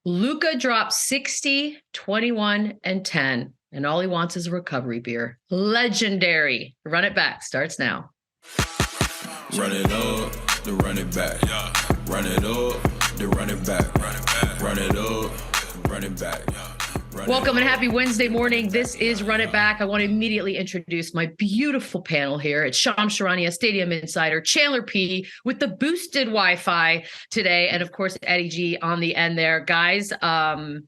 Luka dropped 60, 21, and 10, and all he wants is a recovery beer. Legendary. Run it back starts now. Run it up, then run it back. Yeah. Run it up, then run it back. Run it back. Run it up, run it back. Welcome and happy Wednesday morning. This is Run It Back. I want to immediately introduce my beautiful panel here. It's Shams Charania, Stadium Insider, Chandler P with the boosted Wi-Fi today, and of course Eddie G on the end there. Guys, I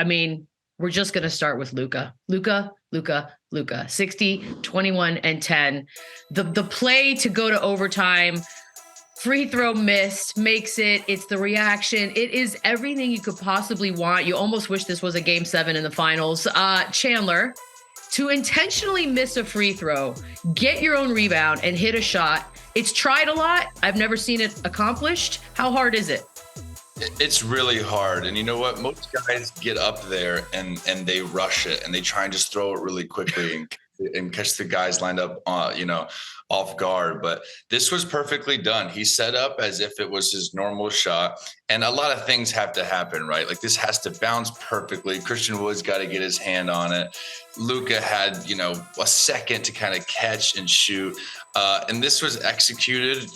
mean, we're just going to start with Luka. Luka, 60, 21, and 10. The play to go to overtime, free throw missed, makes it. It's the reaction. It is everything you could possibly want. You almost wish this was a game 7 in the finals. Chandler, to intentionally miss a free throw, get your own rebound, and hit a shot. It's tried a lot. I've never seen it accomplished. How hard is it? It's really hard. And you know what? Most guys get up there and they rush it and they try and just throw it really quickly and catch the guys lined up, off guard. But this was perfectly done. He set up as if it was his normal shot. And a lot of things have to happen, right? Like this has to bounce perfectly. Christian Wood's got to get his hand on it. Luka had, a second to kind of catch and shoot. And this was executed,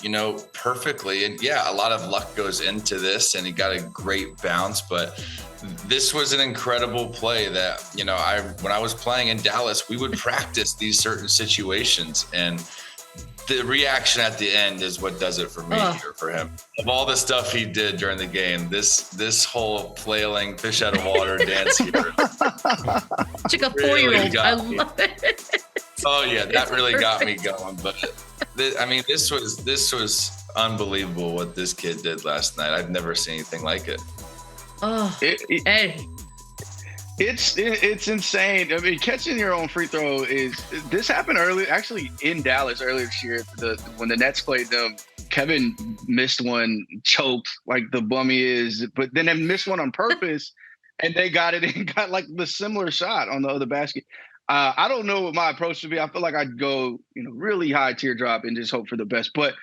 perfectly. And yeah, a lot of luck goes into this and he got a great bounce, but this was an incredible play that, when I was playing in Dallas, we would practice these certain situations, and the reaction at the end is what does it for me or for him. Of all the stuff he did during the game, this whole flailing fish out of water dance here. It's like a 4-year-old. I love it. Oh yeah, that really got me going. But this was unbelievable what this kid did last night. I've never seen anything like it. Oh, It's insane. I mean, catching your own free throw this happened actually in Dallas earlier this year. When the Nets played them, Kevin missed one, choked like the bum he is, but then they missed one on purpose, and they got it and got like the similar shot on the other basket. I don't know what my approach would be. I feel like I'd go, really high teardrop and just hope for the best. But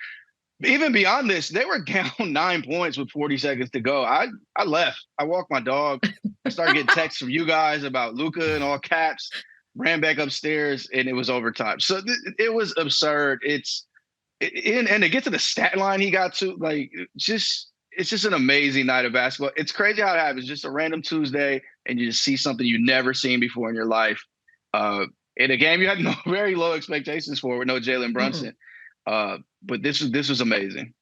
even beyond this, they were down 9 points with 40 seconds to go. I left. I walked my dog. I started getting texts from you guys about Luka in all caps. Ran back upstairs, and it was overtime. So it was absurd. And to get to the stat line he got to, it's just an amazing night of basketball. It's crazy how it happens. Just a random Tuesday, and you just see something you've never seen before in your life. In a game you had very low expectations for with no Jalen Brunson. But this was amazing.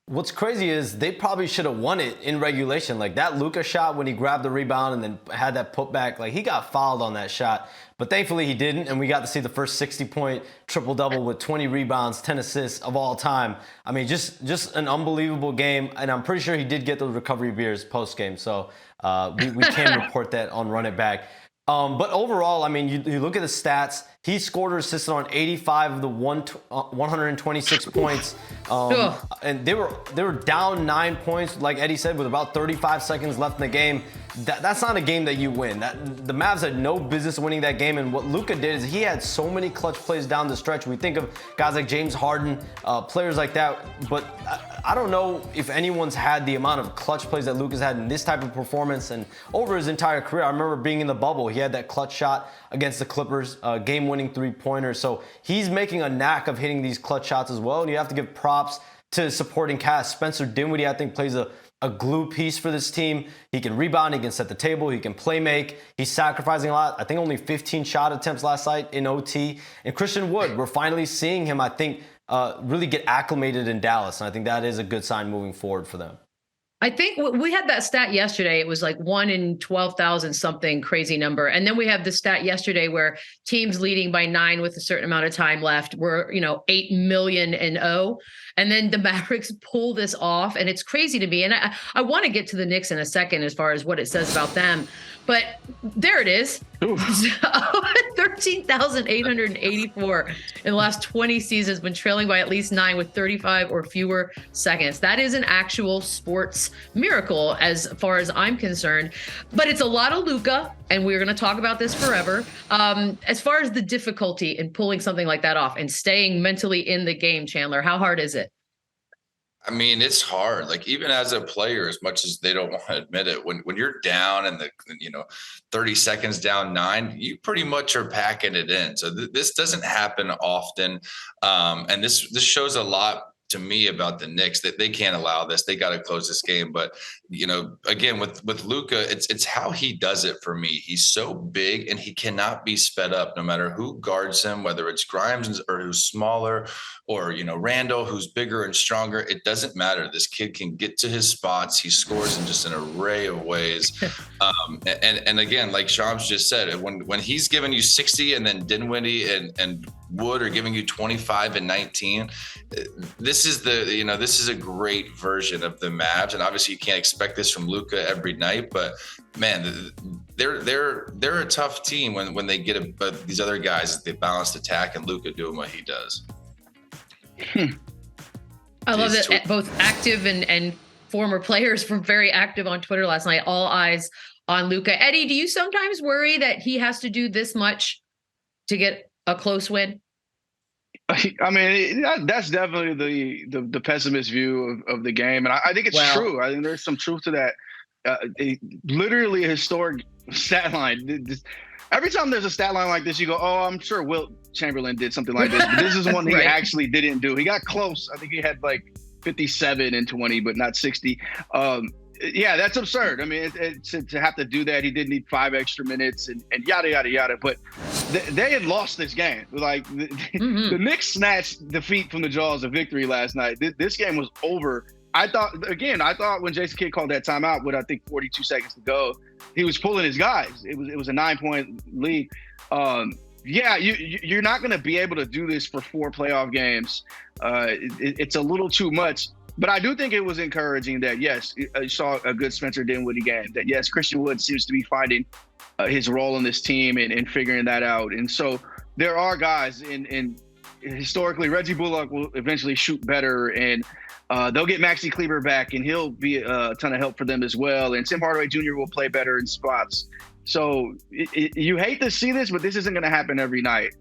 What's crazy is they probably should have won it in regulation. Like that Luka shot when he grabbed the rebound and then had that putback, like he got fouled on that shot. But thankfully he didn't, and we got to see the first 60-point triple-double with 20 rebounds, 10 assists of all time. I mean, just an unbelievable game, and I'm pretty sure he did get those recovery beers post-game. So we can report that on Run It Back. But overall, I mean, you look at the stats. He scored or assisted on 85 of the 126 points. And they were down 9 points, like Eddie said, with about 35 seconds left in the game. That's not a game that you win. The Mavs had no business winning that game. And what Luka did is he had so many clutch plays down the stretch. We think of guys like James Harden, players like that. But I don't know if anyone's had the amount of clutch plays that Luka's had in this type of performance and over his entire career. I remember being in the bubble. He had that clutch shot against the Clippers, game-winning three-pointer. So he's making a knack of hitting these clutch shots as well. And you have to give props to supporting cast. Spencer Dinwiddie, I think, plays a glue piece for this team. He can rebound, he can set the table, he can play make. He's sacrificing a lot. I think only 15 shot attempts last night in OT. And Christian Wood, we're finally seeing him, I think, really get acclimated in Dallas. And I think that is a good sign moving forward for them. I think we had that stat yesterday. It was like 1 in 12,000 something crazy number. And then we have the stat yesterday where teams leading by 9 with a certain amount of time left were, 8 million and 0. And then the Mavericks pull this off. And it's crazy to me. And I want to get to the Knicks in a second as far as what it says about them. But there it is. 13,884 in the last 20 seasons, been trailing by at least 9 with 35 or fewer seconds. That is an actual sports miracle as far as I'm concerned. But it's a lot of Luka, and we're going to talk about this forever. As far as the difficulty in pulling something like that off and staying mentally in the game, Chandler, how hard is it? I mean, it's hard. Like even as a player, as much as they don't want to admit it, when you're down and 30 seconds down 9, you pretty much are packing it in. So this doesn't happen often, and this shows a lot to me about the Knicks, that they can't allow this. They got to close this game. But, again, with Luka, it's how he does it for me. He's so big and he cannot be sped up no matter who guards him, whether it's Grimes or who's smaller or, Randall, who's bigger and stronger. It doesn't matter. This kid can get to his spots. He scores in just an array of ways. And again, like Shams just said, when he's giving you 60 and then Dinwiddie and Wood are giving you 25 and 19, this is a great version of the Mavs. And obviously you can't expect this from Luka every night, but man, they're a tough team when they get these other guys, they balanced attack, and Luka doing what he does. I love that both active and former players were very active on Twitter last night. All eyes on Luka. Eddie, do you sometimes worry that he has to do this much to get a close win? I mean, that's definitely the pessimist view of the game. And I think it's true. I think there's some truth to that. Literally a historic stat line. Every time there's a stat line like this, you go, oh, I'm sure Wilt Chamberlain did something like this. But this is one he actually didn't do. He got close. I think he had like 57 and 20, but not 60. Yeah, that's absurd. I mean, to have to do that, he did need 5 extra minutes and yada, yada, yada. But they had lost this game. Like the Knicks snatched defeat from the jaws of victory last night. This game was over. I thought when Jason Kidd called that timeout with, I think, 42 seconds to go, he was pulling his guys. It was a 9-point lead. You're not going to be able to do this for 4 playoff games. It's a little too much. But I do think it was encouraging that, yes, you saw a good Spencer Dinwiddie game, that, yes, Christian Wood seems to be finding his role in this team and figuring that out. And so there are guys, and historically, Reggie Bullock will eventually shoot better, and they'll get Maxi Kleber back, and he'll be a ton of help for them as well. And Tim Hardaway Jr. will play better in spots. So you hate to see this, but this isn't going to happen every night.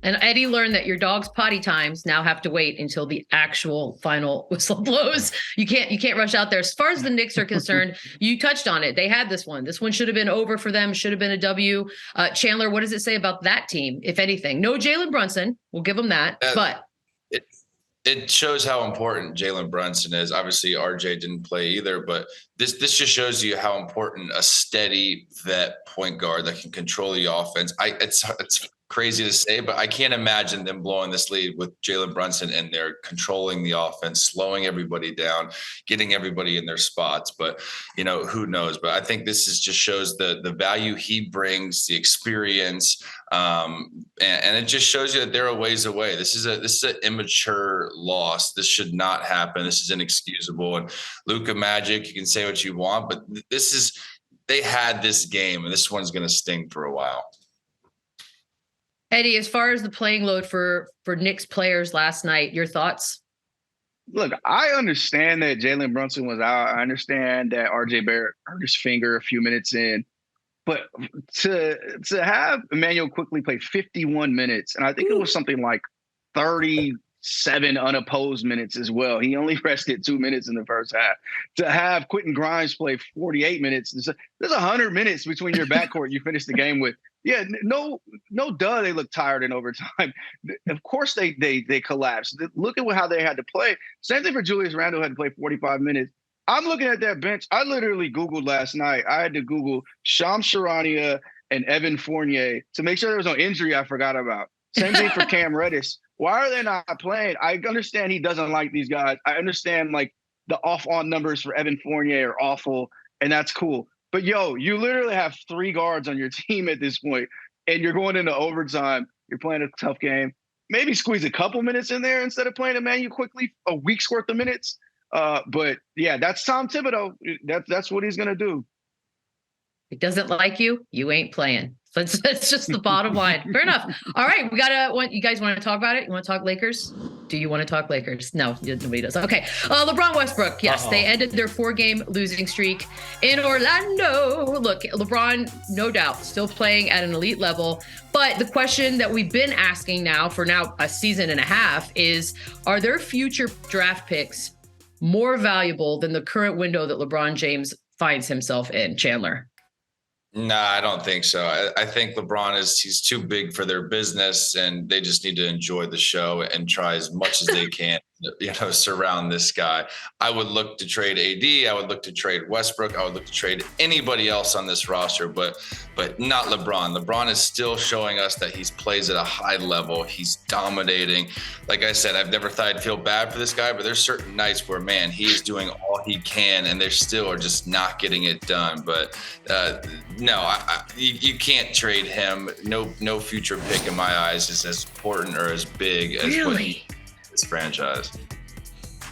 And Eddie learned that your dog's potty times now have to wait until the actual final whistle blows. You can't rush out there. As far as the Knicks are concerned, you touched on it. They had this one. This one should have been over for them, should have been a W. Chandler, what does it say about that team, if anything? No Jalen Brunson. We'll give them that. But it shows how important Jalen Brunson is. Obviously, RJ didn't play either, but this just shows you how important a steady vet point guard that can control the offense. It's crazy to say, but I can't imagine them blowing this lead with Jalen Brunson in there, controlling the offense, slowing everybody down, getting everybody in their spots. But, who knows? But I think this just shows the value he brings, the experience, and it just shows you that they're a ways away. This is an immature loss. This should not happen. This is inexcusable. And Luka Magic, you can say what you want, but they had this game, and this one's going to sting for a while. Eddie, as far as the playing load for Knicks players last night, your thoughts? Look, I understand that Jalen Brunson was out. I understand that RJ Barrett hurt his finger a few minutes in. But to have Emmanuel quickly play 51 minutes, and I think it was something like 37 unopposed minutes as well. He only rested 2 minutes in the first half. To have Quentin Grimes play 48 minutes, there's 100 minutes between your backcourt you finish the game with. Yeah, no, duh, they look tired in overtime. Of course they collapsed. Look at how they had to play. Same thing for Julius Randle, had to play 45 minutes. I'm looking at that bench. I literally Googled last night. I had to Google Shams Charania and Evan Fournier to make sure there was no injury I forgot about. Same thing for Cam Reddish. Why are they not playing? I understand he doesn't like these guys. I understand like the off-on numbers for Evan Fournier are awful, and that's cool. But, you literally have 3 guards on your team at this point, and you're going into overtime. You're playing a tough game. Maybe squeeze a couple minutes in there instead of playing Emmanuel quickly, a week's worth of minutes. But, yeah, that's Tom Thibodeau. That's what he's going to do. He doesn't like you, you ain't playing. So that's just the bottom line. Fair enough. All right, you guys want to talk about it? You want to talk Lakers? Do you want to talk Lakers? No, nobody does. Okay. LeBron Westbrook. Yes, They ended their 4-game losing streak in Orlando. Look, LeBron, no doubt, still playing at an elite level. But the question that we've been asking now for a season and a half is, are there future draft picks more valuable than the current window that LeBron James finds himself in, Chandler? Nah, I don't think so. I think LeBron he's too big for their business, and they just need to enjoy the show and try as much as they can, surround this guy. I would look to trade AD. I would look to trade Westbrook. I would look to trade anybody else on this roster, but not LeBron. LeBron is still showing us that he plays at a high level. He's dominating. Like I said, I've never thought I'd feel bad for this guy, but there's certain nights where, man, he is doing all he can, and they still are just not getting it done. But no, you can't trade him. No future pick in my eyes is as important or as big as this franchise.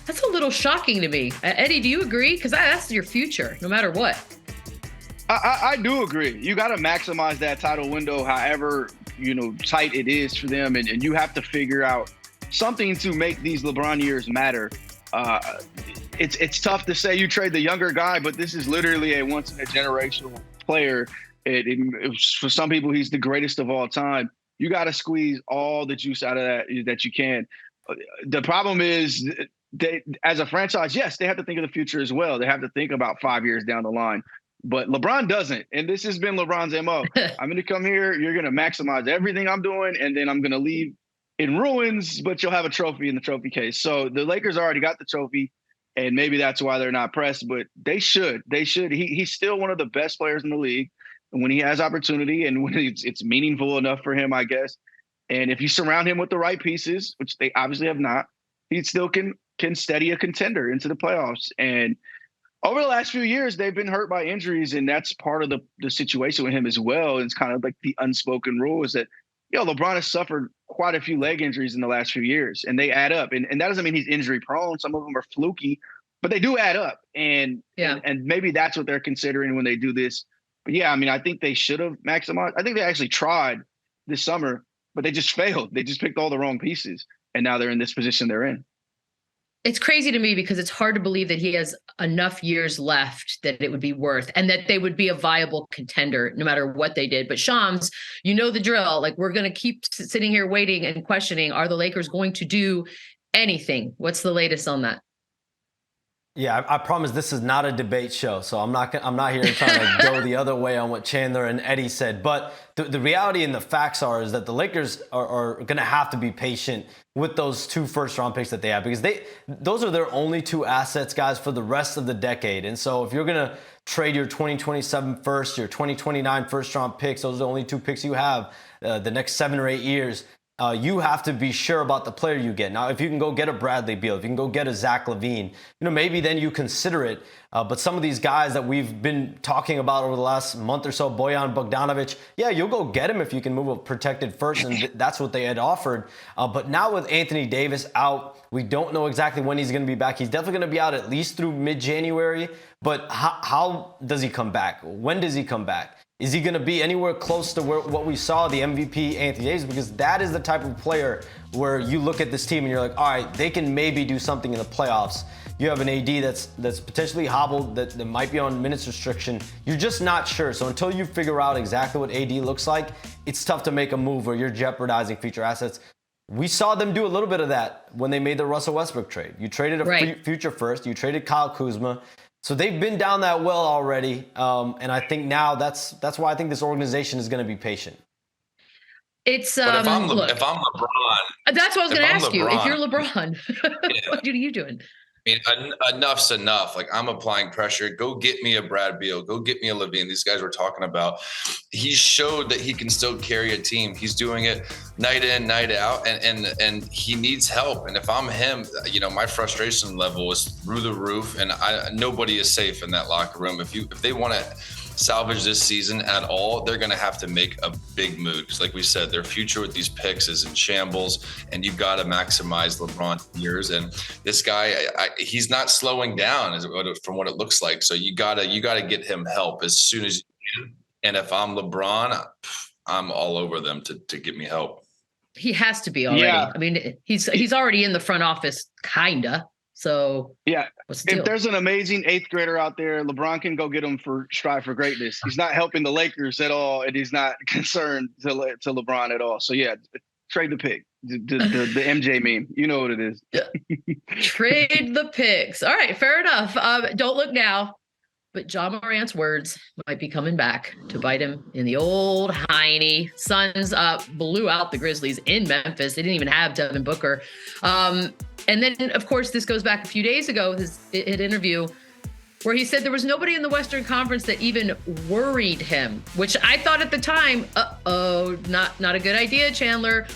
That's a little shocking to me. Eddie, do you agree? Because that's your future, no matter what. I do agree. You got to maximize that title window, however tight it is for them, and you have to figure out something to make these LeBron years matter. It's tough to say you trade the younger guy, but this is literally a once in a generational player. For some people, he's the greatest of all time. You got to squeeze all the juice out of that you can. The problem is, they, as a franchise, yes, they have to think of the future as well. They have to think about 5 years down the line. But LeBron doesn't. And this has been LeBron's MO. I'm going to come here. You're going to maximize everything I'm doing. And then I'm going to leave in ruins, but you'll have a trophy in the trophy case. So the Lakers already got the trophy. And maybe that's why they're not pressed. But they should. He's still one of the best players in the league. And when he has opportunity and when it's meaningful enough for him, I guess. And if you surround him with the right pieces, which they obviously have not, he still can steady a contender into the playoffs. And over the last few years, they've been hurt by injuries, and that's part of the situation with him as well. And it's kind of like the unspoken rule is that, LeBron has suffered quite a few leg injuries in the last few years, and they add up. And that doesn't mean he's injury prone. Some of them are fluky, but they do add up. And maybe that's what they're considering when they do this. But yeah, I mean, I think they should have maximized. I think they actually tried this summer, but they just failed. They just picked all the wrong pieces, and now they're in this position they're in. It's crazy to me because it's hard to believe that he has enough years left that it would be worth and that they would be a viable contender no matter what they did. But Shams, you know the drill. Like, we're going to keep sitting here waiting and questioning, are the Lakers going to do anything? What's the latest on that? Yeah, I promise this is not a debate show, so I'm not here trying to go the other way on what Chandler and Eddie said. But the reality and the facts is that the Lakers are going to have to be patient with those 2 first-round picks that they have, because those are their only 2 assets, guys, for the rest of the decade. And so if you're going to trade your 2027 first, your 2029 first-round picks, those are the only 2 picks you have the next 7 or 8 years. You have to be sure about the player you get. Now, if you can go get a Bradley Beal, if you can go get a Zach LaVine, maybe then you consider it. But some of these guys that we've been talking about over the last month or so, Bojan Bogdanovic, yeah, you'll go get him if you can move a protected first, and that's what they had offered. But now with Anthony Davis out, we don't know exactly when he's going to be back. He's definitely going to be out at least through mid-January. But how does he come back? When does he come back? Is he going to be anywhere close to what we saw, the MVP Anthony Davis? Because that is the type of player where you look at this team and you're like, all right, they can maybe do something in the playoffs. You have an AD that's potentially hobbled, that might be on minutes restriction. You're just not sure. So until you figure out exactly what AD looks like, it's tough to make a move where you're jeopardizing future assets. We saw them do a little bit of that when they made the Russell Westbrook trade. You traded a future first. You traded Kyle Kuzma. So they've been down that well already, and I think now that's why I think this organization is going to be patient. It's if I'm LeBron, that's what I was going to ask you. If you're LeBron, what are you doing? I mean, enough's enough. Like, I'm applying pressure. Go get me a Brad Beal. Go get me a LaVine. These guys we're talking about. He showed that he can still carry a team. He's doing it night in, night out, and he needs help. And if I'm him, my frustration level is through the roof, and nobody is safe in that locker room. If they want to salvage this season at all, they're going to have to make a big move. Because like we said, their future with these picks is in shambles, and you've got to maximize LeBron's years. And this guy, he's not slowing down from what it looks like. So you gotta get him help as soon as you can. And if I'm LeBron, I'm all over them to get me help. He has to be already. Yeah. I mean, he's already in the front office, kinda. So yeah, if there's an amazing 8th grader out there, LeBron can go get him for strive for greatness. He's not helping the Lakers at all, and he's not concerned to LeBron at all. So yeah, Trade the pick. The MJ meme. You know what it is. Trade the picks. All right, fair enough. Don't look now, but Ja Morant's words might be coming back to bite him in the old hiney. Suns blew out the Grizzlies in Memphis. They didn't even have Devin Booker. And then, of course, this goes back a few days ago, his interview, where he said there was nobody in the Western Conference that even worried him, which I thought at the time, not a good idea, Chandler.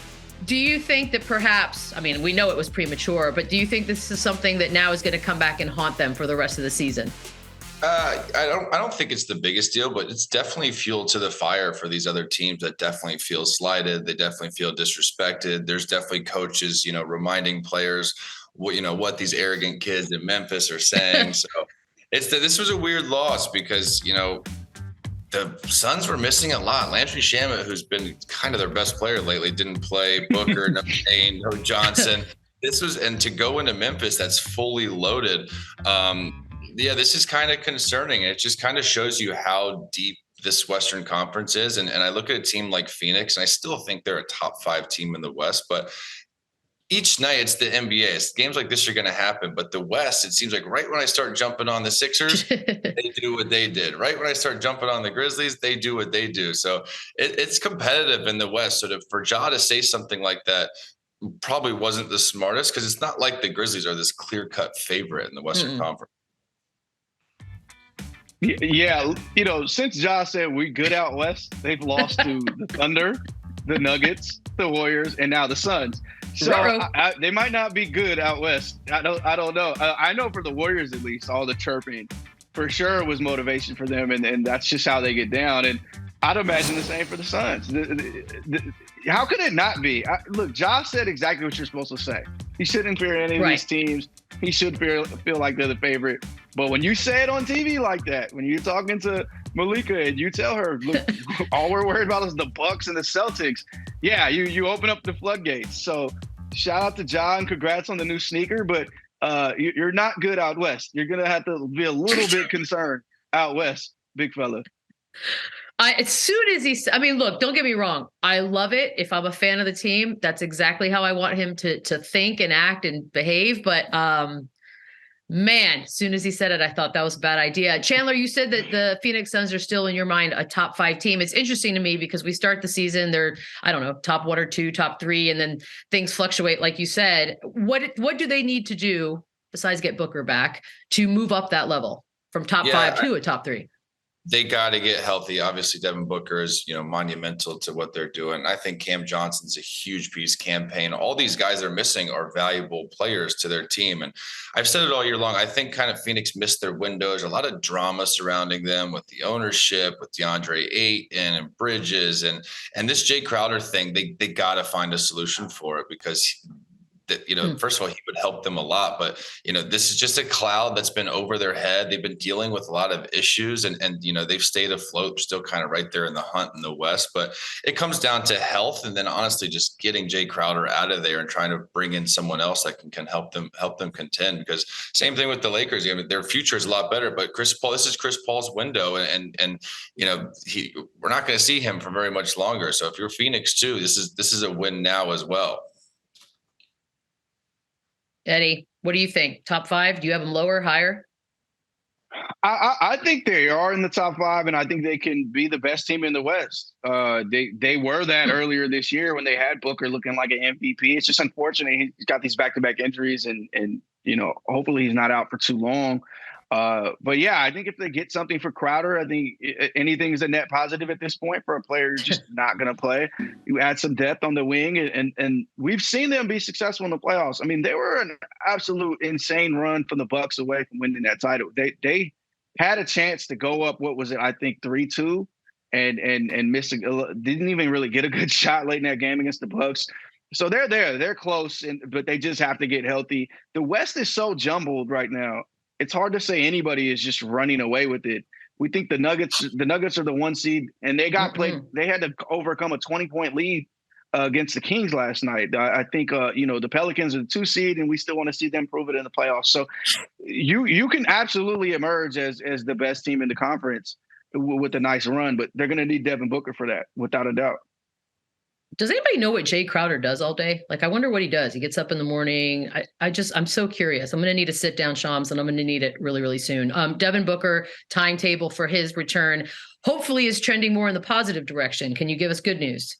Do you think that perhaps, I mean, we know it was premature, but do you think this is something that now is going to come back and haunt them for the rest of the season? I don't think it's the biggest deal, but it's definitely fuel to the fire for these other teams that definitely feel slighted. They definitely feel disrespected. There's definitely coaches, reminding players what these arrogant kids in Memphis are saying. So this was a weird loss because, the Suns were missing a lot. Landry Shamet, who's been kind of their best player lately, didn't play. Booker, no Payne, no Johnson. And to go into Memphis, that's fully loaded. This is kind of concerning. It just kind of shows you how deep this Western Conference is. And I look at a team like Phoenix, and I still think they're a top 5 team in the West, but each night it's the NBA. Games like this are going to happen, but the West, it seems like right when I start jumping on the Sixers, they do what they did. Right when I start jumping on the Grizzlies, they do what they do. So it's competitive in the West. So for Ja to say something like that probably wasn't the smartest, because it's not like the Grizzlies are this clear-cut favorite in the Western Conference. Yeah, since Ja said we good out West, they've lost to the Thunder, the Nuggets, the Warriors, and now the Suns. So they might not be good out West. I don't know. I know for the Warriors, at least, all the chirping for sure was motivation for them, and that's just how they get down. And I'd imagine the same for the Suns. How could it not be? Look, Ja said exactly what you're supposed to say. He shouldn't fear any of these teams. He should feel like they're the favorite. But when you say it on TV like that, when you're talking to Malika and you tell her, look, all we're worried about is the Bucks and the Celtics. Yeah, you open up the floodgates. So shout out to Ja and congrats on the new sneaker. But you're not good out West. You're going to have to be a little bit concerned out West, big fella. As soon as look, don't get me wrong. I love it. If I'm a fan of the team, that's exactly how I want him to think and act and behave. But man, as soon as he said it, I thought that was a bad idea. Chandler, you said that the Phoenix Suns are still in your mind a top 5 team. It's interesting to me because we start the season, they're, I don't know, top 1 or 2, top 3, and then things fluctuate, like you said. What do they need to do besides get Booker back to move up that level from top 5 to a top 3? They got to get healthy. Obviously, Devin Booker is, monumental to what they're doing. I think Cam Johnson's a huge piece. Campaign. All these guys they're missing are valuable players to their team. And I've said it all year long. I think kind of Phoenix missed their window. There's a lot of drama surrounding them with the ownership, with DeAndre Ayton and Bridges, and this Jay Crowder thing. They got to find a solution for it because first of all, he would help them a lot, but this is just a cloud that's been over their head. They've been dealing with a lot of issues and they've stayed afloat, still kind of right there in the hunt in the West, but it comes down to health. And then honestly, just getting Jay Crowder out of there and trying to bring in someone else that can help them contend, because same thing with the Lakers. Their future is a lot better, but this is Chris Paul's window. And we're not going to see him for very much longer. So if you're Phoenix too, this is a win now as well. Eddie, what do you think? Top 5? Do you have them lower, higher? I think they are in the top 5, and I think they can be the best team in the West. They were that earlier this year when they had Booker looking like an MVP. It's just unfortunate he's got these back-to-back injuries, and hopefully he's not out for too long. But yeah, I think if they get something for Crowder, I think anything is a net positive at this point for a player who's just not going to play. You add some depth on the wing, and we've seen them be successful in the playoffs. I mean, they were an absolute insane run from the Bucks away from winning that title. They had a chance to go up. What was it? I think 3-2, and missed. Didn't even really get a good shot late in that game against the Bucks. So they're there. They're close, but they just have to get healthy. The West is so jumbled right now. It's hard to say anybody is just running away with it. We think the Nuggets are the 1 seed, and they got played. They had to overcome a 20-point lead against the Kings last night. I think the Pelicans are the 2 seed, and we still want to see them prove it in the playoffs. So you can absolutely emerge as the best team in the conference with a nice run, but they're going to need Devin Booker for that, without a doubt. Does anybody know what Jay Crowder does all day? Like, I wonder what he does. He gets up in the morning. I'm so curious. I'm going to need to sit down, Shams, and I'm going to need it really, really soon. Devin Booker, timetable for his return, hopefully is trending more in the positive direction. Can you give us good news?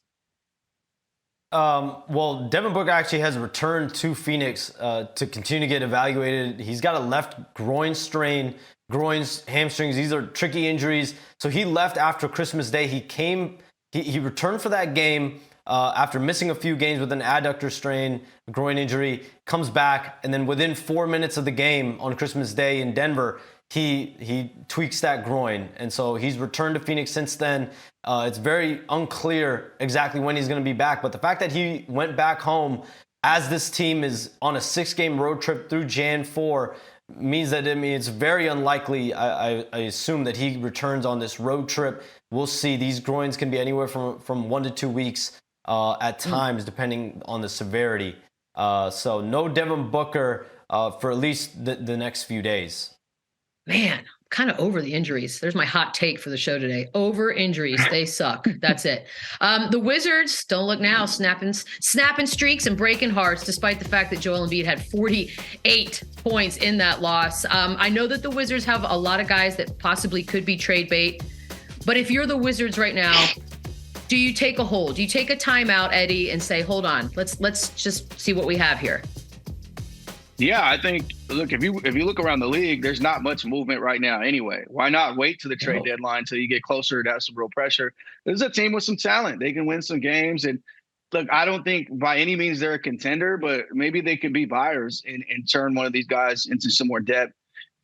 Well, Devin Booker actually has returned to Phoenix to continue to get evaluated. He's got a left groin strain, groins, hamstrings. These are tricky injuries. So he left after Christmas Day. He returned for that game after missing a few games with an adductor strain, groin injury, comes back, and then within 4 minutes of the game on Christmas Day in Denver, he tweaks that groin. And so he's returned to Phoenix since then. It's very unclear exactly when he's going to be back. But the fact that he went back home as this team is on a 6-game road trip through Jan 4 means that, it's very unlikely, I assume, that he returns on this road trip. We'll see. These groins can be anywhere from 1 to 2 weeks at times, depending on the severity. So no Devin Booker for at least the next few days. Man, I'm kind of over the injuries. There's my hot take for the show today. Over injuries. They suck. That's it. The Wizards, don't look now, snapping streaks and breaking hearts, despite the fact that Joel Embiid had 48 points in that loss. I know that the Wizards have a lot of guys that possibly could be trade bait, but if you're the Wizards right now, do you take a hold? Do you take a timeout, Eddie, and say, hold on, let's just see what we have here? Yeah, I think, look, if you look around the league, there's not much movement right now anyway. Why not wait to the trade deadline until you get closer to have some real pressure? This is a team with some talent. They can win some games. And look, I don't think by any means they're a contender, but maybe they could be buyers and turn one of these guys into some more depth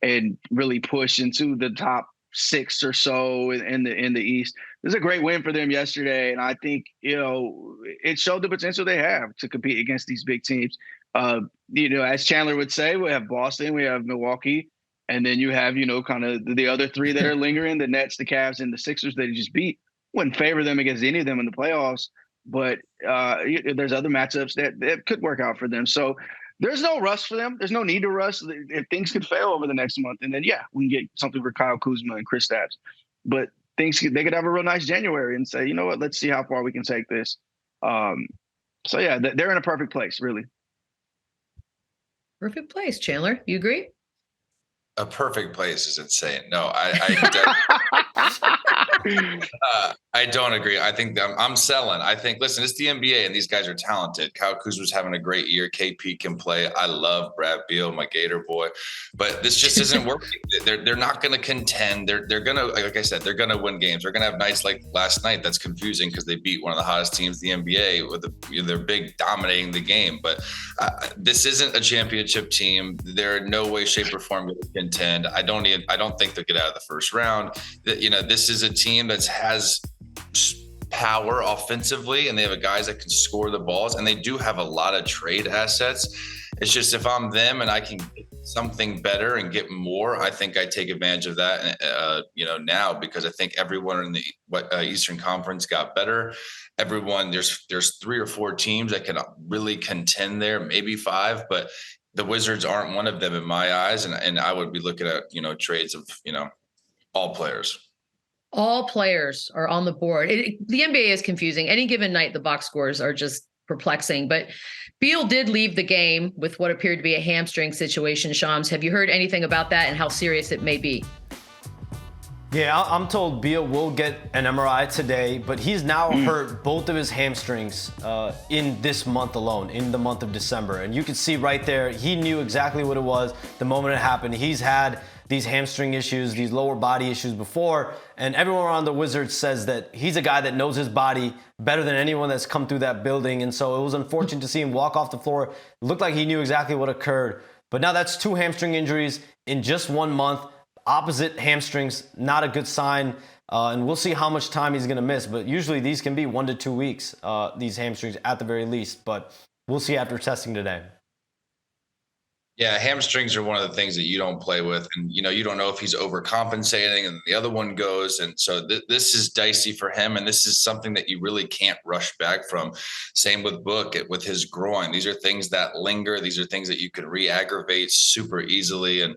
and really push into the top 6 or so in the East. This is a great win for them yesterday. And I think, it showed the potential they have to compete against these big teams. As Chandler would say, we have Boston, we have Milwaukee, and then you have, kind of the other 3 that are lingering, the Nets, the Cavs, and the Sixers that he just beat. Wouldn't favor them against any of them in the playoffs, but there's other matchups that could work out for them. So there's no rush for them. There's no need to rush. If things could fail over the next month, and then, we can get something for Kyle Kuzma and Kristaps. But they could have a real nice January and say, you know what, let's see how far we can take this. So, yeah, they're in a perfect place, really. Perfect place, Chandler. You agree? A perfect place is insane. No, I don't agree. I think I'm selling. I think, listen, it's the NBA and these guys are talented. Kyle Kuzma's having a great year. KP can play. I love Brad Beal, my Gator boy, but this just isn't working. They're not going to contend. They're going to, like I said, they're going to win games. They're going to have nights like last night. That's confusing because they beat one of the hottest teams in the NBA with they're big dominating the game. But this isn't a championship team. They're in no way, shape, or form going to contend. I don't think they'll get out of the first round. This is a team that has power offensively, and they have guys that can score the balls, and they do have a lot of trade assets. It's just, if I'm them and I can get something better and get more, I think I take advantage of that, now, because I think everyone in the Eastern Conference got better. Everyone, there's 3 or 4 teams that can really contend there, maybe 5, but the Wizards aren't one of them in my eyes. And I would be looking at, trades of, all players. All players are on the board. The NBA is confusing. Any given night, the box scores are just perplexing. But Beal did leave the game with what appeared to be a hamstring situation. Shams, have you heard anything about that and how serious it may be? Yeah, I'm told Beal will get an MRI today, but he's now hurt both of his hamstrings in this month alone, in the month of December. And you can see right there, he knew exactly what it was the moment it happened. He's had these hamstring issues, these lower body issues before, and everyone around the Wizards says that he's a guy that knows his body better than anyone that's come through that building. And so it was unfortunate to see him walk off the floor. It looked like he knew exactly what occurred. But now that's 2 hamstring injuries in just 1 month. Opposite hamstrings, not a good sign. And we'll see how much time he's going to miss. But usually these can be 1 to 2 weeks, these hamstrings at the very least. But we'll see after testing today. Yeah, hamstrings are one of the things that you don't play with. And, you don't know if he's overcompensating and the other one goes. And so this is dicey for him. And this is something that you really can't rush back from. Same with Book, with his groin. These are things that linger. These are things that you can re-aggravate super easily. And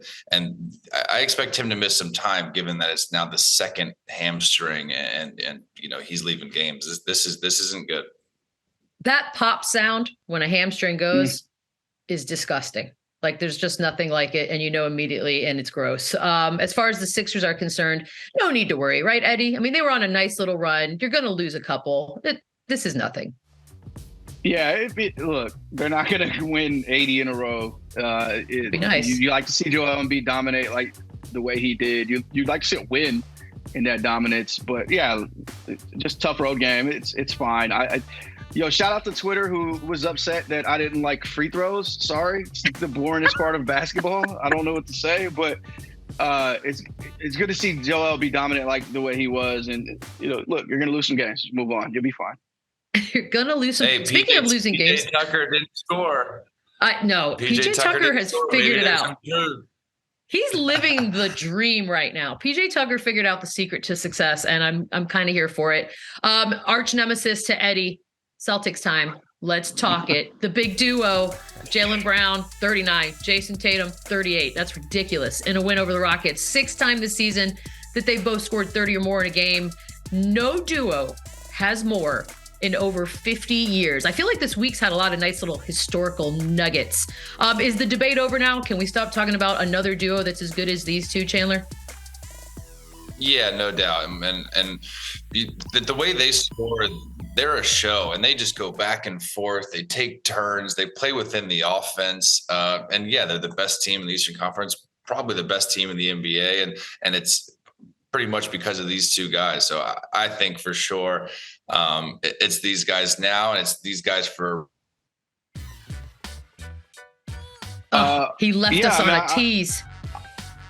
I expect him to miss some time, given that it's now the second hamstring and he's leaving games. This isn't good. That pop sound when a hamstring goes is disgusting. Like there's just nothing like it, and you know immediately, and it's gross. As far as the Sixers are concerned, no need to worry, right, Eddie? I mean, they were on a nice little run. You're going to lose a couple. This is nothing. Yeah, look, they're not going to win 80 in a row. It'd be nice. You like to see Joel Embiid dominate like the way he did. You'd like to see it win in that dominance. But yeah, just tough road game. It's fine. Shout out to Twitter who was upset that I didn't like free throws. Sorry, it's the boringest part of basketball. I don't know what to say, but it's good to see Joel be dominant like the way he was. And look, you're going to lose some games. Just move on. You'll be fine. You're going to lose some. Hey, Speaking of losing games, PJ Tucker didn't score. No, PJ Tucker has figured it out. He's living the dream right now. PJ Tucker figured out the secret to success, and I'm kind of here for it. Arch nemesis to Eddie, Celtics time. Let's talk it. The big duo, Jaylen Brown, 39, Jason Tatum, 38. That's ridiculous. In a win over the Rockets. 6th time this season that they both scored 30 or more in a game. No duo has more in over 50 years. I feel like this week's had a lot of nice little historical nuggets. Is the debate over now? Can we stop talking about another duo that's as good as these two, Chandler? Yeah, no doubt. And the way they score, they're a show, and they just go back and forth. They take turns. They play within the offense. And yeah, they're the best team in the Eastern Conference, probably the best team in the NBA. And it's pretty much because of these two guys. So I think for sure it's these guys now, and it's these guys for. He left us on a tease.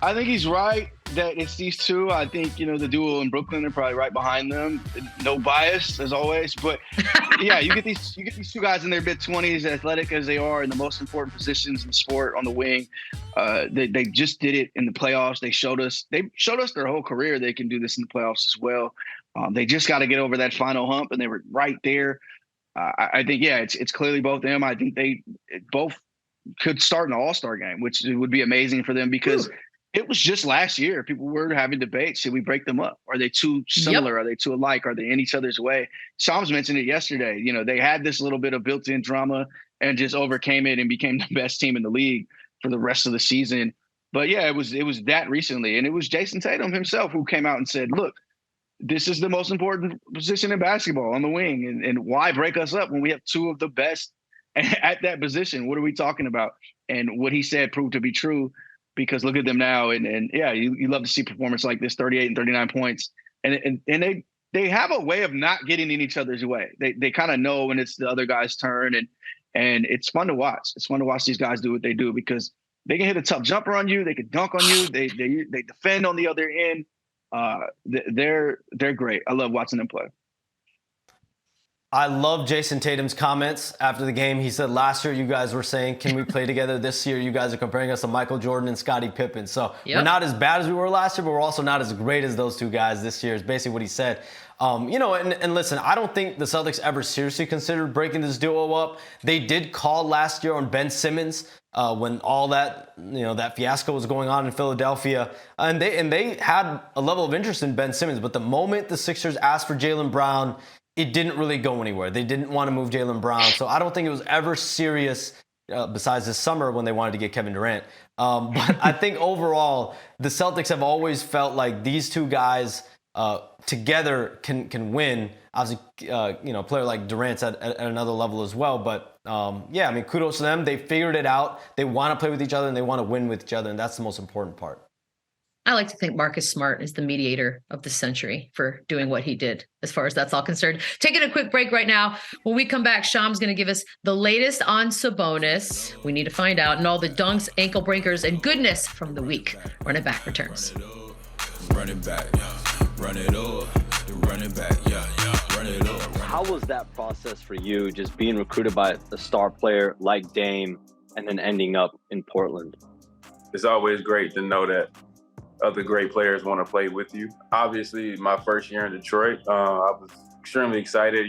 I think he's right that it's these two. I think, the duo in Brooklyn are probably right behind them. No bias, as always. But, yeah, you get these two guys in their mid-20s, athletic as they are, in the most important positions in the sport on the wing. They just did it in the playoffs. They showed us their whole career they can do this in the playoffs as well. They just got to get over that final hump, and they were right there. I think, yeah, it's clearly both them. I think they both could start an all-star game, which would be amazing for them because it was just last year. People were having debates. Should we break them up? Are they too similar? Yep. Are they too alike? Are they in each other's way? Shams mentioned it yesterday. They had this little bit of built-in drama and just overcame it and became the best team in the league for the rest of the season. But yeah, it was that recently. And it was Jason Tatum himself who came out and said, look, this is the most important position in basketball on the wing. And why break us up when we have two of the best at that position? What are we talking about? And what he said proved to be true, because look at them now. And yeah, you love to see performance like this, 38 and 39 points. And they have a way of not getting in each other's way. They kind of know when it's the other guy's turn, and it's fun to watch. It's fun to watch these guys do what they do, because they can hit a tough jumper on you. They can dunk on you. They defend on the other end. They're great. I love watching them play. I love Jason Tatum's comments after the game. He said, last year you guys were saying, can we play together? This year you guys are comparing us to Michael Jordan and Scottie Pippen. So We're not as bad as we were last year, but we're also not as great as those two guys this year, is basically what he said. And listen, I don't think the Celtics ever seriously considered breaking this duo up. They did call last year on Ben Simmons when all that, that fiasco was going on in Philadelphia. And they had a level of interest in Ben Simmons. But the moment the Sixers asked for Jaylen Brown, it didn't really go anywhere. They didn't want to move Jaylen Brown. So I don't think it was ever serious, besides this summer when they wanted to get Kevin Durant. But I think overall, the Celtics have always felt like these two guys together can win. Obviously, a player like Durant's at another level as well. But kudos to them. They figured it out. They want to play with each other, and they want to win with each other. And that's the most important part. I like to think Marcus Smart is the mediator of the century for doing what he did, as far as that's all concerned. Taking a quick break right now. When we come back, Sham's going to give us the latest on Sabonis. We need to find out, and all the dunks, ankle breakers, and goodness from the week. Run It Back returns. Run it back, run it up, run it back, run it up. How was that process for you, just being recruited by a star player like Dame and then ending up in Portland? It's always great to know that other great players want to play with you. Obviously, my first year in Detroit, I was extremely excited.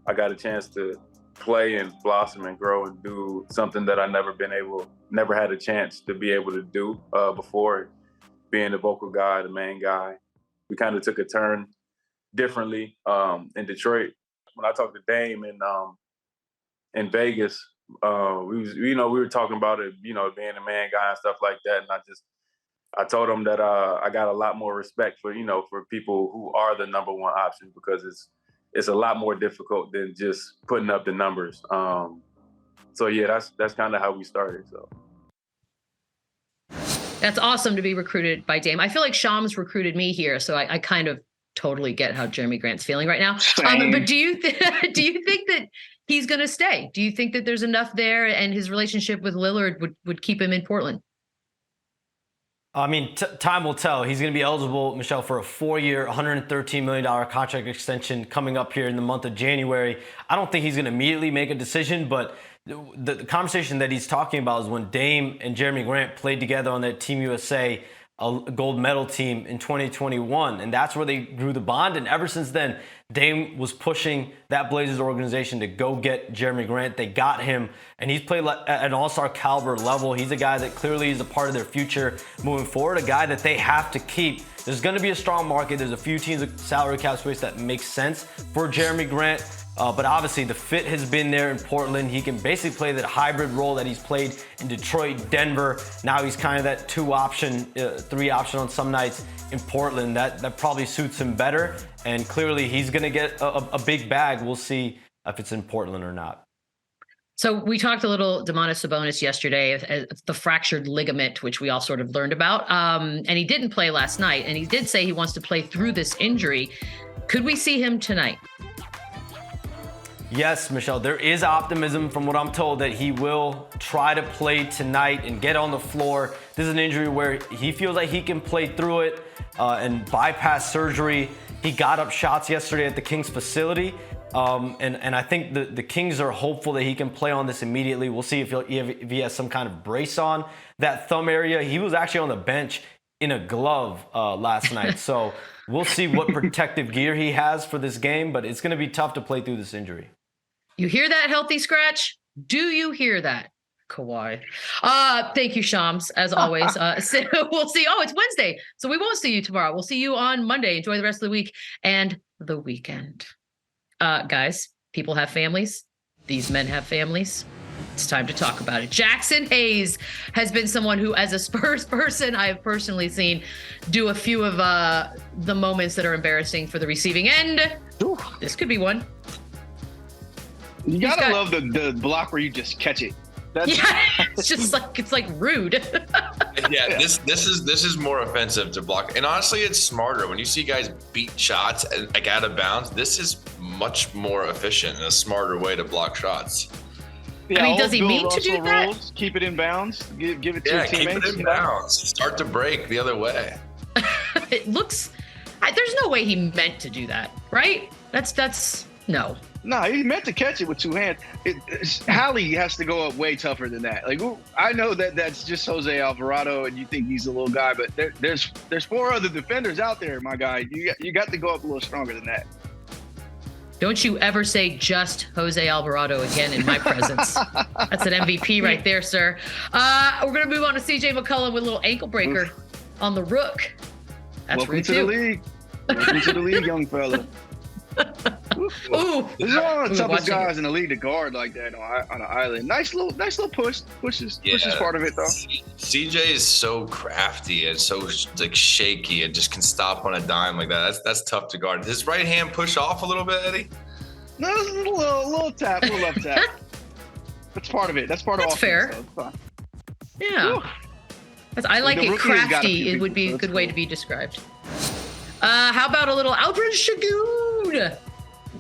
I got a chance to play and blossom and grow and do something that I never had a chance to be able to do before, being the vocal guy, the main guy. We kind of took a turn differently in Detroit. When I talked to Dame and in Vegas, we were talking about it, being a man guy and stuff like that. And I told him that I got a lot more respect for people who are the number one option, because it's a lot more difficult than just putting up the numbers. So yeah, that's kind of how we started. So that's awesome to be recruited by Dame. I feel like Shams recruited me here, so I kind of totally get how Jeremy Grant's feeling right now. But do you think that he's going to stay? Do you think that there's enough there, and his relationship with Lillard would keep him in Portland? I mean, time will tell. He's going to be eligible, Michelle, for a 4-year, $113 million contract extension coming up here in the month of January. I don't think he's going to immediately make a decision, but the conversation that he's talking about is when Dame and Jeremy Grant played together on that Team USA a gold medal team in 2021, and that's where they grew the bond. And ever since then, Dame was pushing that Blazers organization to go get Jeremy Grant. They got him, and he's played at an all-star caliber level. He's a guy that clearly is a part of their future moving forward, a guy that they have to keep. There's going to be a strong market. There's a few teams with salary cap space that makes sense for Jeremy Grant. But obviously the fit has been there in Portland. He can basically play that hybrid role that he's played in Detroit, Denver. Now he's kind of that 2 option, 3 option on some nights in Portland. That probably suits him better. And clearly he's going to get a big bag. We'll see if it's in Portland or not. So we talked a little Domantas Sabonis yesterday of the fractured ligament, which we all sort of learned about. And he didn't play last night. And he did say he wants to play through this injury. Could we see him tonight? Yes, Michelle, there is optimism from what I'm told that he will try to play tonight and get on the floor. This is an injury where he feels like he can play through it and bypass surgery. He got up shots yesterday at the Kings facility. And I think the Kings are hopeful that he can play on this immediately. We'll see if he has some kind of brace on that thumb area. He was actually on the bench in a glove last night. So we'll see what protective gear he has for this game, but it's going to be tough to play through this injury. You hear that, Healthy Scratch? Do you hear that, Kawhi? Thank you, Shams, as always. So we'll see. Oh, it's Wednesday, so we won't see you tomorrow. We'll see you on Monday. Enjoy the rest of the week and the weekend. Guys, people have families. These men have families. It's time to talk about it. Jackson Hayes has been someone who, as a Spurs person, I have personally seen do a few of the moments that are embarrassing for the receiving end. Ooh. This could be one. You gotta love the block where you just catch it. It's like rude. Yeah, this is more offensive to block, and honestly, it's smarter when you see guys beat shots like out of bounds. This is much more efficient and a smarter way to block shots. Yeah, I mean, does he mean to do that? Rules, keep it in bounds. Give it to your teammates. Keep it in bounds. Start to break the other way. It looks. There's no way he meant to do that, right? That's no. No, he meant to catch it with 2 hands. Hallie has to go up way tougher than that. Like, I know that's just Jose Alvarado, and you think he's a little guy, but there's 4 other defenders out there, my guy. You got to go up a little stronger than that. Don't you ever say just Jose Alvarado again in my presence. That's an MVP right there, sir. We're going to move on to CJ McCollum with a little ankle breaker on the rook. That's Welcome to the league. Welcome to the league, young fella. Ooh. This is one of the toughest guys in the league to guard like that on an island. Nice little pushes part of it though. CJ is so crafty and so like shaky and just can stop on a dime like that. That's tough to guard. Does his right hand push off a little bit, Eddie? No, a little tap, a little left tap. That's part of it. That's part of offense. Fair. So yeah. I like it. Crafty. It would be a good way to be described. How about a little Aldrin Şengün?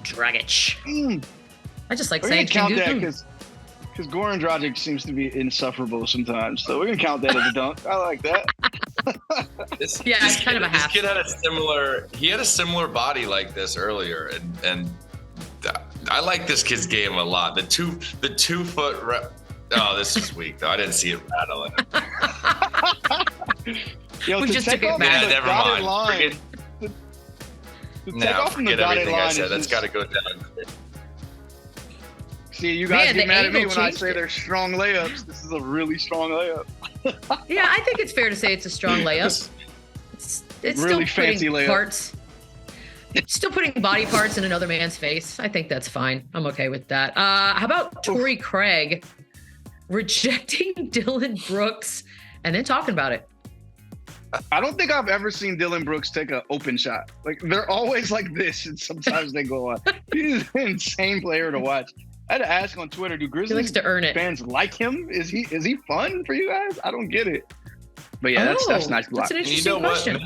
Dragic. I just like saying count that because Goran Dragic seems to be insufferable sometimes. So we're gonna count that as a dunk. I like that. It's kind of a half. This kid had a similar body like this earlier, and I like this kid's game a lot. The 2 foot rep. Oh, this is weak though. I didn't see it rattling. Yo, we just took it back. Never mind. Forget everything I said. That's got to go down. See, you guys get mad at me when I say they're strong layups. This is a really strong layup. Yeah, I think it's fair to say it's a strong layup. It's really still fancy layup. Parts. Still putting body parts in another man's face. I think that's fine. I'm okay with that. How about Torrey Craig rejecting Dylan Brooks and then talking about it? I don't think I've ever seen Dylan Brooks take an open shot. Like, they're always like this, and sometimes they go on. He's an insane player to watch. I had to ask on Twitter, do Grizzlies to earn it. fans like him? Is he fun for you guys? I don't get it. But yeah, that's a nice block. That's an interesting question.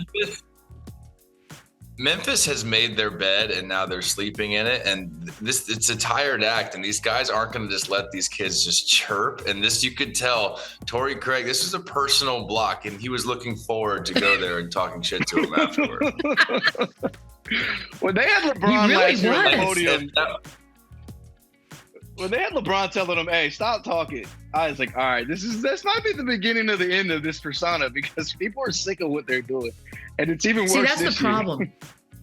Memphis has made their bed and now they're sleeping in it, and it's a tired act, and these guys aren't going to just let these kids just chirp. And this, you could tell Torrey Craig, this is a personal block, and he was looking forward to go there and talking shit to him afterward. When they had LeBron last year on the was. podium, when they had LeBron telling him, "Hey, stop talking," I was like, "All right, this might be the beginning of the end of this persona, because people are sick of what they're doing, and it's even worse." See, that's this the problem.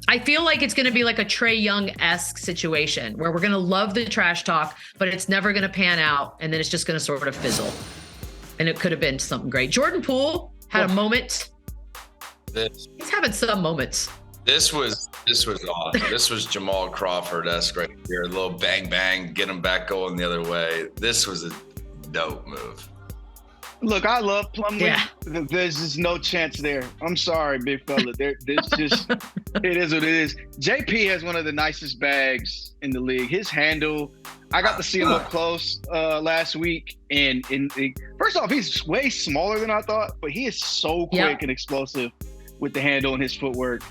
I feel like it's going to be like a Trae Young-esque situation where we're going to love the trash talk, but it's never going to pan out, and then it's just going to sort of fizzle. And it could have been something great. Jordan Poole had a moment. He's having some moments. This was awesome. This was Jamal Crawford-esque right here. A little bang bang, get him back going the other way. This was a dope move. Look, I love Plumlee. Yeah. There's just no chance there. I'm sorry, big fella. There's just it is what it is. JP has one of the nicest bags in the league. His handle, I got to see him up close last week, and first off, he's way smaller than I thought, but he is so quick and explosive with the handle and his footwork.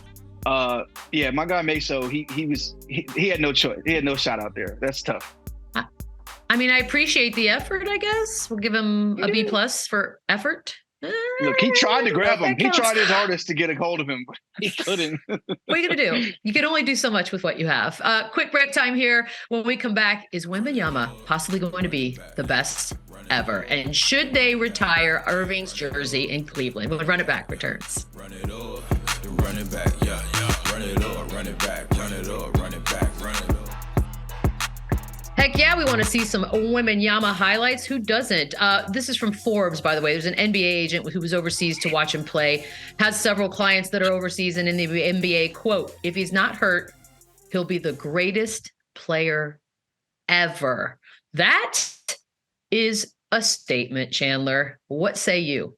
Yeah, my guy Meso, he had no choice. He had no shot out there. That's tough. I mean, I appreciate the effort, I guess. We'll give him a B+ for effort. Look, he tried to grab him. He tried his hardest to get a hold of him, but he couldn't. What are you going to do? You can only do so much with what you have. Quick break time here. When we come back, is Wembanyama possibly going to be the best ever? And should they retire Irving's jersey in Cleveland? When Run It Back returns. Run it up, run it back, yeah. Run it up, run it back, run it up, run it back, run it up. Heck yeah, we want to see some Wembanyama highlights. Who doesn't? This is from Forbes, by the way. There's an NBA agent who was overseas to watch him play, has several clients that are overseas, and in the NBA, quote, if he's not hurt, he'll be the greatest player ever. That is a statement, Chandler. What say you?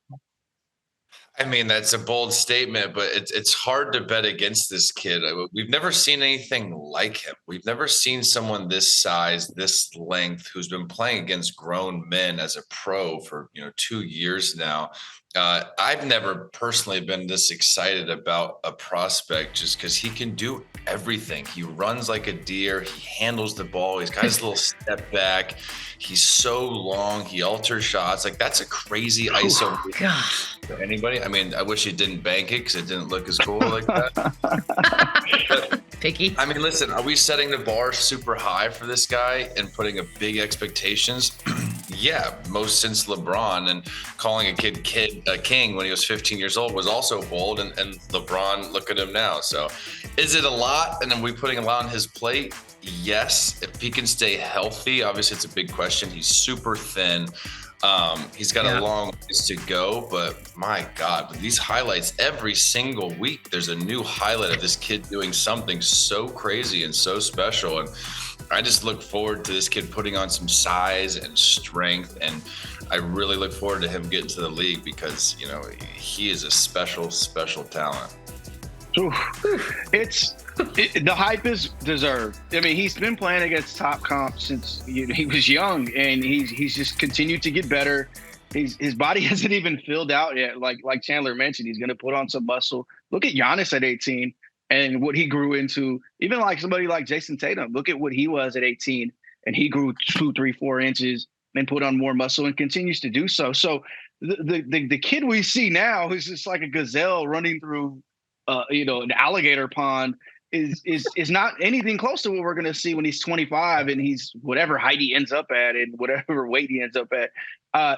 I mean, that's a bold statement, but it's hard to bet against this kid. We've never seen anything like him. We've never seen someone this size, this length, who's been playing against grown men as a pro for 2 years now. I've never personally been this excited about a prospect just because he can do everything. He runs like a deer. He handles the ball. He's got his little step back. He's so long. He alters shots. Like, that's a crazy ISO for anybody. I mean, I wish he didn't bank it because it didn't look as cool like that. Picky. I mean, listen, are we setting the bar super high for this guy and putting a big expectations? Yeah, most since LeBron, and calling a kid king when he was 15 years old was also bold. And LeBron, look at him now. So is it a lot? And then we putting a lot on his plate? Yes. If he can stay healthy, obviously it's a big question. He's super thin. He's got a long ways to go, but my God, with these highlights every single week, there's a new highlight of this kid doing something so crazy and so special. And I just look forward to this kid putting on some size and strength. And I really look forward to him getting to the league because, he is a special, special talent. The hype is deserved. I mean, he's been playing against top comp since he was young, and he's just continued to get better. His body hasn't even filled out yet. Like Chandler mentioned, he's going to put on some muscle. Look at Giannis at 18 and what he grew into. Even like somebody like Jason Tatum, look at what he was at 18, and he grew 2, 3, 4 inches and put on more muscle and continues to do so. So the kid we see now is just like a gazelle running through an alligator pond. Is not anything close to what we're going to see when he's 25 and he's whatever height he ends up at and whatever weight he ends up at.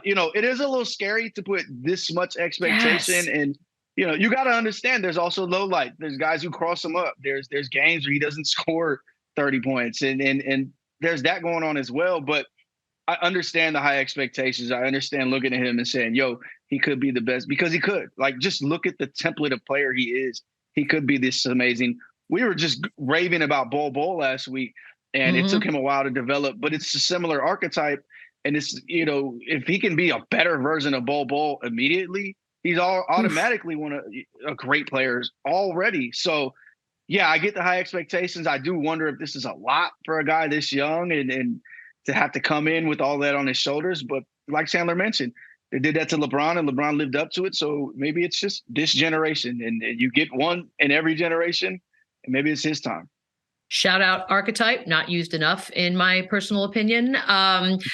It is a little scary to put this much expectation. Yes. And, you got to understand there's also low light. There's guys who cross him up. There's games where he doesn't score 30 points and there's that going on as well. But I understand the high expectations. I understand looking at him and saying, he could be the best because he could. Like, just look at the template of player he is. He could be this amazing. we were just raving about Bol last week, and it took him a while to develop, but it's a similar archetype. And it's, if he can be a better version of Bol immediately, he's automatically a great player already. So, yeah, I get the high expectations. I do wonder if this is a lot for a guy this young and to have to come in with all that on his shoulders. But like Chandler mentioned, they did that to LeBron, and LeBron lived up to it. So maybe it's just this generation, and you get one in every generation, and maybe it's his time. Shout out archetype, not used enough in my personal opinion.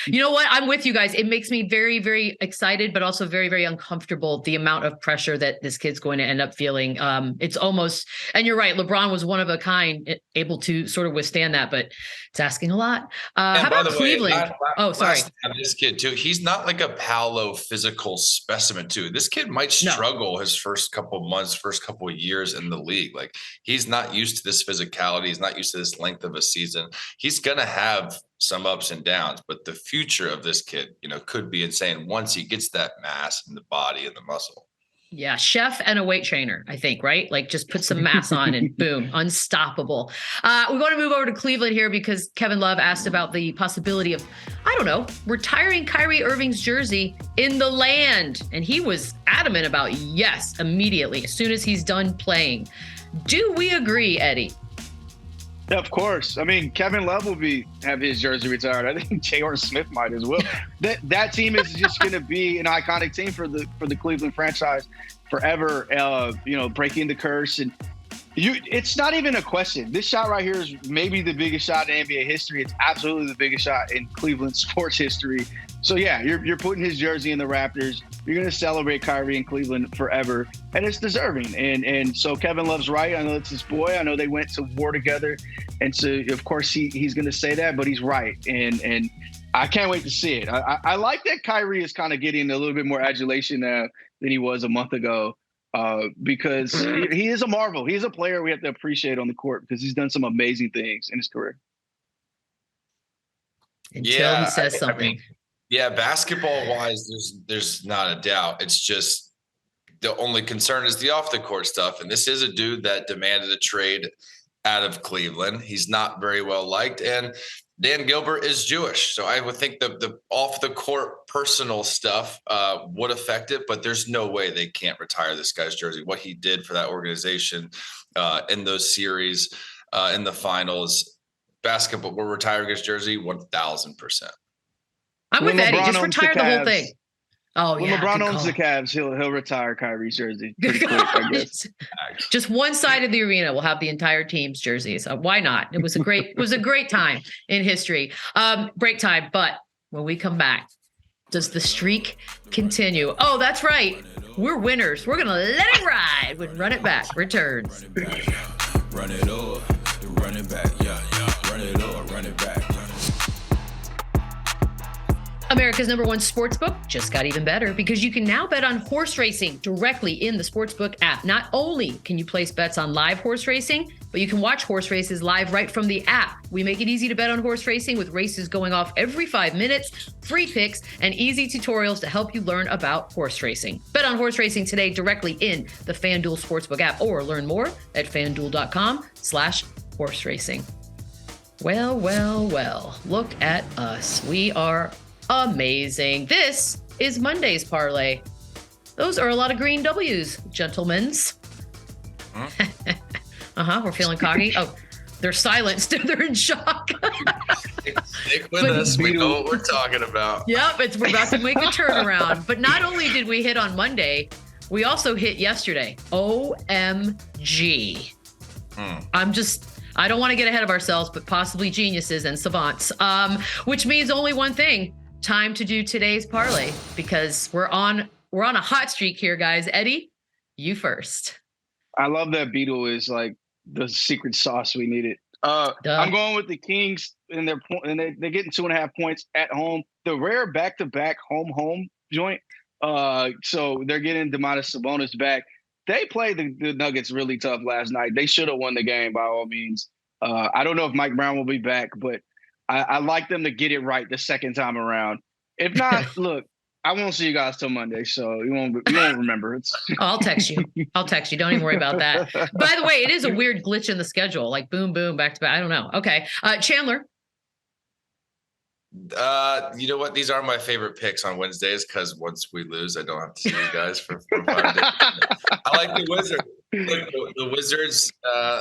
You know what? I'm with you guys. It makes me very, very excited, but also very, very uncomfortable, the amount of pressure that this kid's going to end up feeling. It's almost, and you're right, LeBron was one of a kind, able to sort of withstand that, but it's asking a lot. How about Cleveland? Sorry. This kid too, he's not like a Paolo physical specimen too. This kid might struggle his first couple of months, first couple of years in the league. Like, he's not used to this physicality. He's not used to this length of a season. He's going to have some ups and downs, but the future of this kid, could be insane once he gets that mass in the body and the muscle. Yeah, chef and a weight trainer, I think, right? Like, just put some mass on and boom, unstoppable. We're going to move over to Cleveland here because Kevin Love asked about the possibility of, retiring Kyrie Irving's jersey in the land. And he was adamant about yes, immediately, as soon as he's done playing. Do we agree, Eddie? Of course. I mean, Kevin Love will have his jersey retired. I think J.R. Smith might as well. That team is just going to be an iconic team for the Cleveland franchise forever. Breaking the curse, and it's not even a question. This shot right here is maybe the biggest shot in NBA history. It's absolutely the biggest shot in Cleveland sports history. So yeah, you're putting his jersey in the Raptors. You're going to celebrate Kyrie in Cleveland forever, and it's deserving. And so Kevin Love's right. I know it's his boy. I know they went to war together, and so of course he's going to say that, but he's right. And I can't wait to see it. I like that Kyrie is kind of getting a little bit more adulation now than he was a month ago, because he is a marvel. He's a player we have to appreciate on the court because he's done some amazing things in his career. Until he says something. Yeah, basketball-wise, there's not a doubt. It's just the only concern is the off-the-court stuff. And this is a dude that demanded a trade out of Cleveland. He's not very well liked. And Dan Gilbert is Jewish. So I would think the off-the-court personal stuff would affect it. But there's no way they can't retire this guy's jersey. What he did for that organization in those series, in the finals, basketball will retire his jersey 1,000%. I'm with Eddie. Just retire the whole thing. Oh, when LeBron owns the Cavs, he'll retire Kyrie's jersey pretty quick, I guess. Just one side of the arena will have the entire team's jerseys. Why not? It was a great time in history. Break time, but when we come back, does the streak continue? Oh, that's right. We're winners. We're gonna let it ride when Run It Back returns. Run it up, run it back, run it up, run it back. America's #1 sportsbook just got even better because you can now bet on horse racing directly in the sportsbook app. Not only can you place bets on live horse racing, but you can watch horse races live right from the app. We make it easy to bet on horse racing with races going off every 5 minutes, free picks, and easy tutorials to help you learn about horse racing. Bet on horse racing today directly in the FanDuel Sportsbook app or learn more at fanduel.com/horse racing. Well, look at us. We are amazing. This is Monday's parlay. Those are a lot of green W's, gentlemen's. We're feeling cocky. Oh, they're silenced. They're in shock. Stick with us. We know what we're talking about. Yep, we're about to make a turnaround. But not only did we hit on Monday, we also hit yesterday. OMG. I don't want to get ahead of ourselves, but possibly geniuses and savants. Which means only one thing. Time to do today's parlay because we're on a hot streak here, guys. Eddie, you first. I love that Beadle is like the secret sauce we needed. I'm going with the Kings and they're getting 2.5 points at home. The rare back-to-back home joint. So they're getting Domantas Sabonis back. They played the Nuggets really tough last night. They should have won the game by all means. I don't know if Mike Brown will be back, but I like them to get it right the second time around. If not, look, I won't see you guys till Monday, so you won't remember. It's I'll text you. Don't even worry about that. By the way, it is a weird glitch in the schedule, like boom, boom, back to back. I don't know. Okay. Chandler. You know what? These are my favorite picks on Wednesdays because once we lose, I don't have to see you guys for 5 days. I like the Wizards. The Wizards,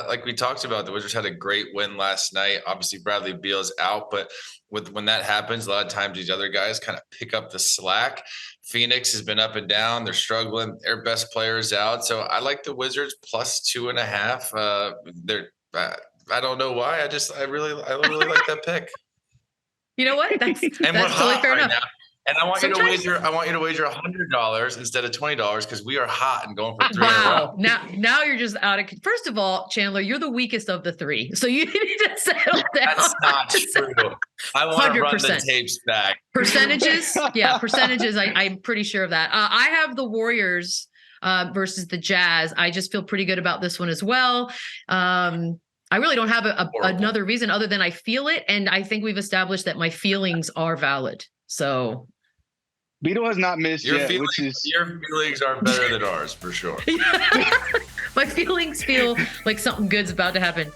like we talked about, the Wizards had a great win last night. Obviously, Bradley Beal's out, but when that happens, a lot of times these other guys kind of pick up the slack. Phoenix has been up and down. They're struggling. Their best players out. So I like the Wizards plus 2.5. I don't know why. I really like that pick. You know what? That's totally fair enough. Now. And I want you to wager $100 instead of $20 because we are hot and going for 3 in a row. Now you're just out of. First of all, Chandler, you're the weakest of the 3, so you need to settle down. That's not true. I want to run the tapes back. Percentages, yeah, percentages. I'm pretty sure of that. I have the Warriors versus the Jazz. I just feel pretty good about this one as well. I really don't have another reason other than I feel it, and I think we've established that my feelings are valid. So. Beadle has not missed your yet. Your feelings are better than ours, for sure. My feelings feel like something good's about to happen.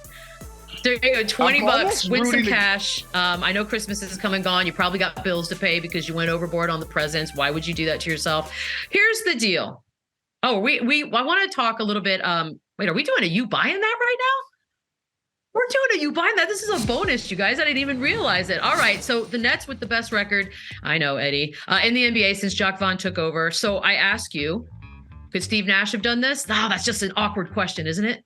There you go, $20, win some cash. I know Christmas is come and gone. You probably got bills to pay because you went overboard on the presents. Why would you do that to yourself? Here's the deal. Oh, I want to talk a little bit. Wait, are we doing a You Buying That right now? We're doing a You Buying That. This is a bonus, you guys. I didn't even realize it. All right. So the Nets with the best record, I know, Eddie, in the NBA since Jacques Vaughn took over. So I ask you, could Steve Nash have done this? No, that's just an awkward question, isn't it?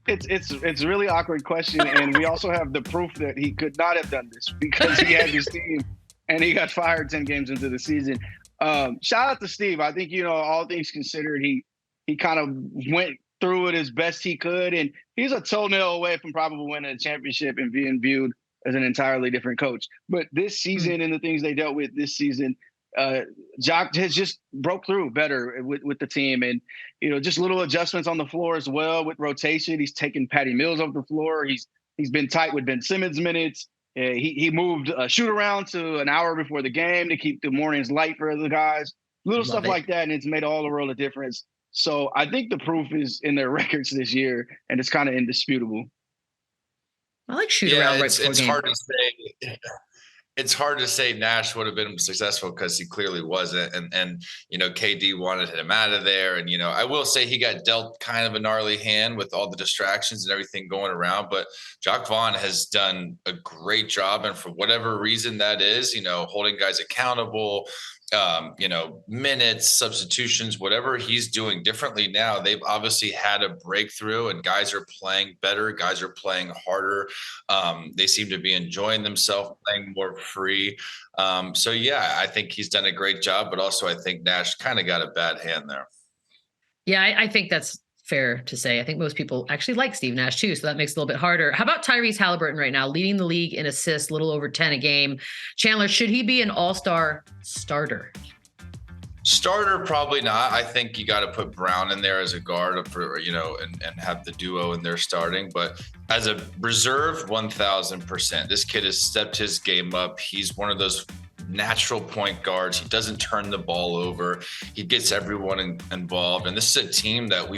It's a really awkward question. And we also have the proof that he could not have done this because he had his team and he got fired 10 games into the season. Shout out to Steve. I think, all things considered, he kind of went through it as best he could. And he's a toenail away from probably winning a championship and being viewed as an entirely different coach. But this season and the things they dealt with this season, Jock has just broke through better with the team. And, just little adjustments on the floor as well with rotation. He's taken Patty Mills off the floor. He's been tight with Ben Simmons minutes. He moved a shoot around to an hour before the game to keep the mornings light for the guys. Little stuff like that. And it's made all the world of difference. So I think the proof is in their records this year, and it's kind of indisputable. I like shoot around right before it's game. hard to say. It's hard to say Nash would have been successful because he clearly wasn't, and KD wanted him out of there, and I will say he got dealt kind of a gnarly hand with all the distractions and everything going around. But Jacques Vaughn has done a great job, and for whatever reason that is, holding guys accountable. Minutes, substitutions, whatever he's doing differently now, they've obviously had a breakthrough and guys are playing better. Guys are playing harder. They seem to be enjoying themselves, playing more free. I think he's done a great job, but also I think Nash kind of got a bad hand there. Yeah, I think that's fair to say. I think most people actually like Steve Nash too, so that makes it a little bit harder. How about Tyrese Halliburton right now, leading the league in assists, a little over 10 a game? Chandler, should he be an all-star starter? Starter, probably not. I think you got to put Brown in there as a guard for, and have the duo in there starting. But as a reserve, 1,000%. This kid has stepped his game up. He's one of those natural point guards. He doesn't turn the ball over. He gets everyone involved. And this is a team that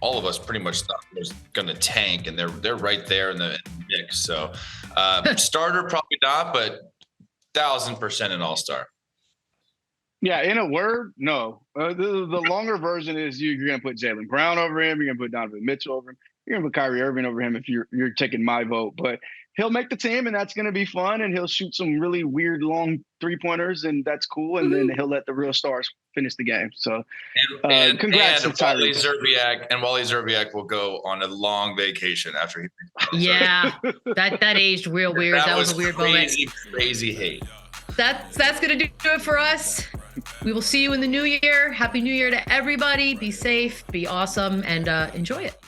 all of us pretty much thought was going to tank, and they're right there in the mix. So starter, probably not, but 1,000% an all-star. Yeah, in a word, no. The longer version is you're going to put Jaylen Brown over him. You're going to put Donovan Mitchell over him. You're going to put Kyrie Irving over him if you're taking my vote. But he'll make the team, and that's going to be fun. And he'll shoot some really weird long three-pointers, and that's cool. And then he'll let the real stars finish the game. So congrats to Wally Tyrese. Wally Zerbiak will go on a long vacation after he. Yeah, that aged real weird. That was a weird moment. Crazy hate. That's going to do it for us. We will see you in the new year. Happy New Year to everybody. Be safe, be awesome, and enjoy it.